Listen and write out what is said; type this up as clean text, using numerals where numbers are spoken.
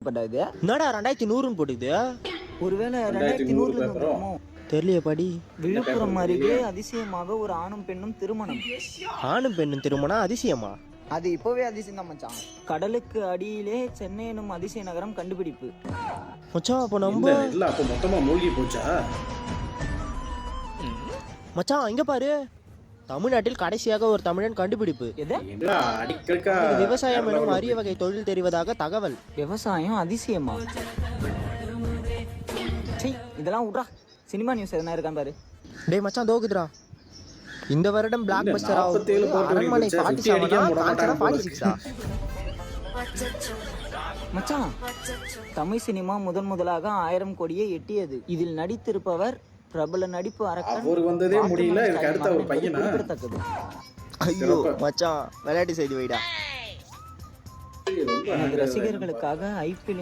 பட்டாது என்னடா 2100ன்னு போட்டுக்குது? ஒருவேளை 2100 வந்துருமோ தெரியலையே படி. விழுப்புரம் அருகே அதிசயமாக ஒரு ஆணும் பெண்ணும் திருமணம். ஆணும் பெண்ணும் திருமணம் அதிசயமா? அது இப்போவே அதிசயம் தான் மச்சான். கடலுக்கு அடியிலே சென்னை எனும் அதிசய நகரம் கண்டுபிடிப்பு. மச்சான் அப்போ நம்ம இல்ல அப்ப மொத்தமா மூழ்கி போச்சா? மச்சான் இங்க பாரு, தமிழ்நாட்டில் கடைசியாக ஒரு தமிழன் கண்டுபிடிப்பு. எது? என்னடா அடிக்கடிக்கா விவசாயம் எனும் அரிய வகை தொழில் தெரிவதாக தகவல். விவசாயம் அதிசயமா? சீ, இதெல்லாம் விட்றா. சினிமா நியூஸ் எதனா இருக்கான்னு பாரு. டேய் மச்சான் தோக்குதுடா. இந்த வருடம் பிளாக் இல்ல, பஸ்டர் 47 போட்டு அரண்மனை வந்துச்சு. 47 அடிக்காம விட மாட்டாங்க போல 46 மச்சான், தமிழ் சினிமா முதலாக 1000 கோடியை எட்டியது. இதில் நடித்திருப்பவர் பிரபல நடிப்பு அரக்கன். அவர் வந்ததே முடியல, இதுக்கு அடுத்த ஒரு பையனா? குறிப்பிடத்தக்கது. ஐயோ மச்சான் விளையாட்டு செய்தி வைடா. ரொம்ப எனது ரசிகர்களுக்காக ஐபிஎல்